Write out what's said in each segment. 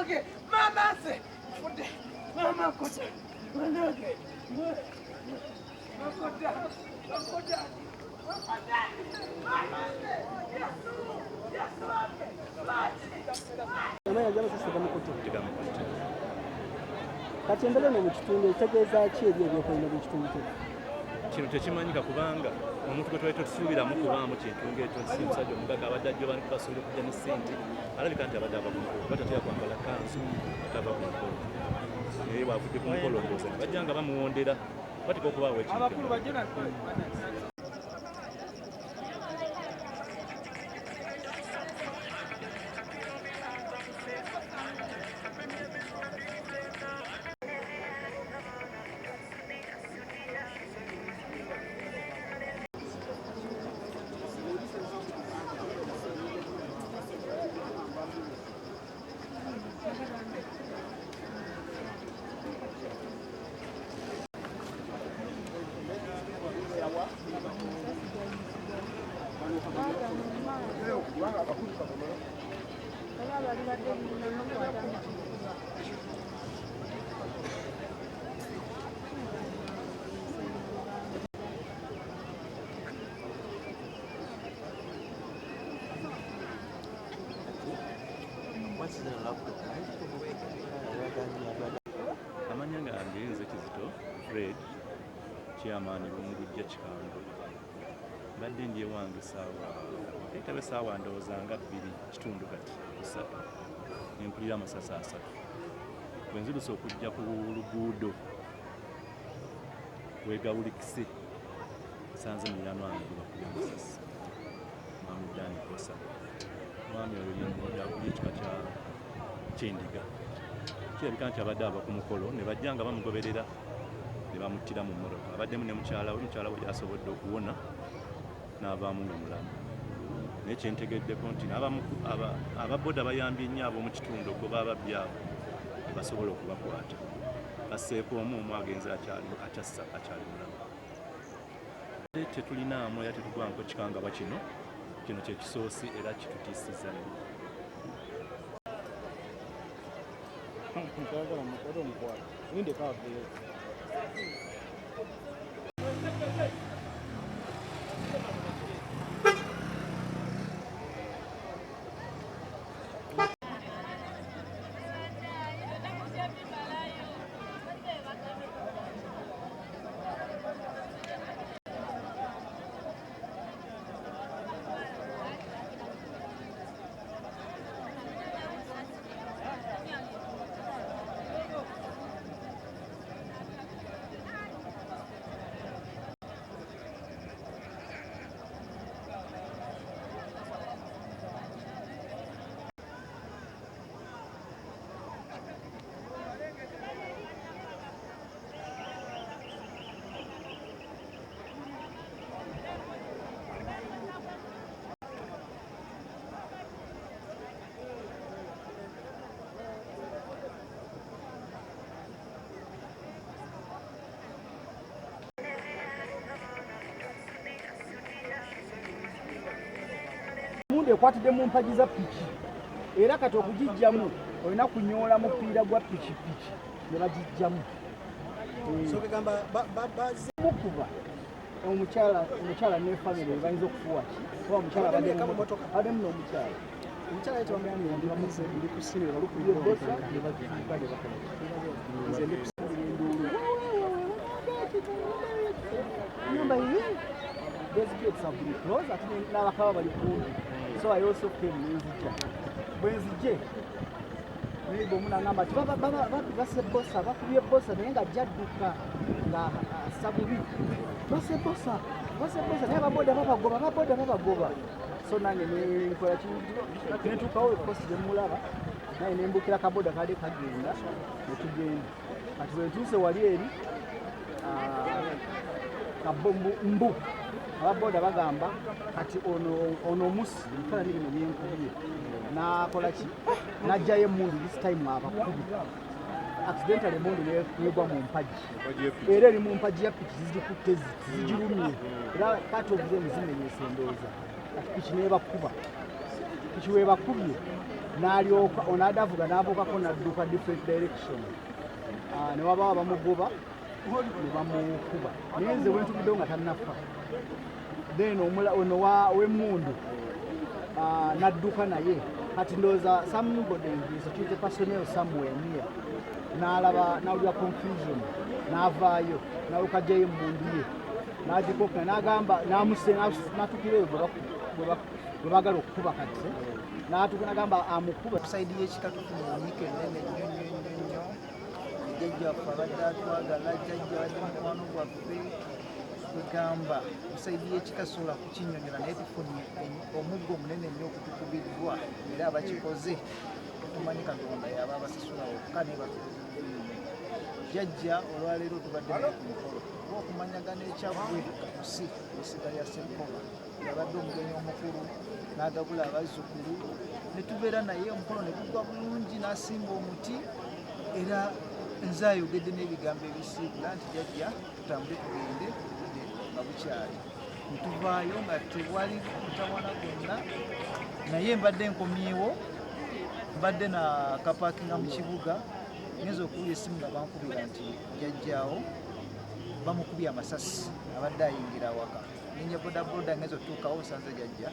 Manoge, Mama say, Mama Kota, Manoge, Makota, Makota, Katembele no mukitundu tegeeza ki ebyo ebyokolera mu kitundu kye kino tekimanyika kubanga omuntu gwe twali tusuubiramu kubaamu kintu ng'ekyo si musajja omugaga abadde ajja bani kubasuubira okujja ne ssente alabika nti abadde ava ku mukolo batatera kwambala kanzu atava ku mukolo naye bw'avudde ku mukolo ndowooza ne bajja nga bamuwondera batika okubaawo ekintu amanya gange nze Kizito Fred chairman b'omugujja Kikando mbadde ndi ewange etabe saawa ndowooza nga 2 kitundu kati 3 nempulira amasasi 3 bwe nziruse okujja ku luguudo wegawulikise sanze muliraano wange gwe bakubye amasasi mwami Dani Kosa mwami oyo yakubye ekika kya Kyendiga kirabika nti abadde ava ku mukolo ne bajja nga bamugoberera ne bamuttira mu mmotoka abaddemu ne mukyala we yasobodde okuwona n'avaamu nga mulamu naye kyentegeddeko nti ababoda bayambye nnyo ab'omu kitundu okuba ababbi abo ne basobola okubakwata basseeko omu agenze akyassa akyali mulamu tetulinaamu era tetugwanko kikangabwa kino kye kisoosi era kitutiisizza nnyo ekwatidde mu mpagi za piki era kati okugijjamu olina kunyoola mupiira gwa pikipiki ne bagijjamu mukuba omukyala ne famire bayinza okufuwa ki kuba omukyala abaddemu n'omukyala omukyala ndi kusinira balukuyebosa these gates have been closed. I think now so I also came Wenzije. Maybe Muna Namba, Basa Bossa, Bakuya Bossa, the Enga Jaduka, Sabubi. Basa Bossa, never bought another goba. So now you took out the cost of the Mulava. Now you book like a boda Kadina, which again, as well as the Wadi. Kabombo mbu ababoda bagamba kati ono musi nkala nili mu byenkubiye na kolaki najjayo emundu this time abakubi accidentally emundu negwa mu mpaji era eri mu mpaji ya piki zizikutte zigirumye era kati obuze muzimenyesa endowooza kati piki nebakuba piki webakubye n'alyoka ono adavuga n'abuukako n'adduka different direction ne wabaawo bamugoba ne bamukuba naye nze bwentugiddewo nga tannafa then ono w'emmundu n'adduka naye kati ndowooza somebody is personnel somewhere near n'alaba n'awulira confusion n'avaayo n'aluka gyeyo emmundu ye n'agikokka n'agamba n'atukira eyo bwe baagala okukuba kati n'atuuka n'agamba amukuba saidi y'ekika tufuna enyiika ennene nnyo jjajjaffe abadde atwagala jjajja abadde mukwano gwaffe kwegamba saidi y'ekika sobola kukinyonyola naye tufunye omuggo omunene nnyo okutukubiddwa era abakikoze tumanyi katonda yaba abasasula wokka naye batukoze jjajja olwaleero tubadde naye ku mukolo okumanyagana ekyaggwe kusi esiga lya ssenkoma yabadde omugenyi omukulu n'agabula abazzukulu ne tubeera naye omukolo ne gugwa bulungi n'asimba omuti era nze ayogedde n'ebigambo ebisiibula nti jjajja tutambule tugende nga bukyali ne tuvaayo nga tewali kutawana gwonna naye mbadde nkomyewo mbadde na kapaakinga mu kibuga ngenza okuwulira essimu nga bankubira nti jjajjaawo bamukubye amasasi abadde ayingira awaka ninja bodaboda ngenza otuukawo nsanze jjajja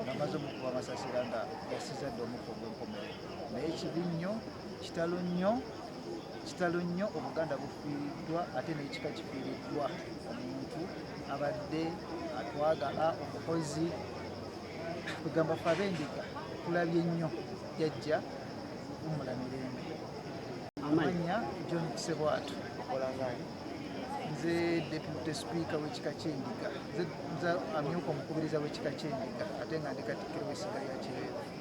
nga maze omukuba amasasi era nga yasizadde omukka ogw'enkomerero naye kibi nnyo kitalo nnyo obuganda bufiiriddwa ate n'ekika kifiiriddwa omuntu abadde atwagala omukozi kugamba ffe ab'endiga tulabye nnyo jjajja kumula mirembe amanya John Kisebwatu nze deputy speaker w'ekika Kyendiga nze amyuka omukubiriza w'ekika Kyendiga ate nga ndi katikkiro w'essiga lya Kireevu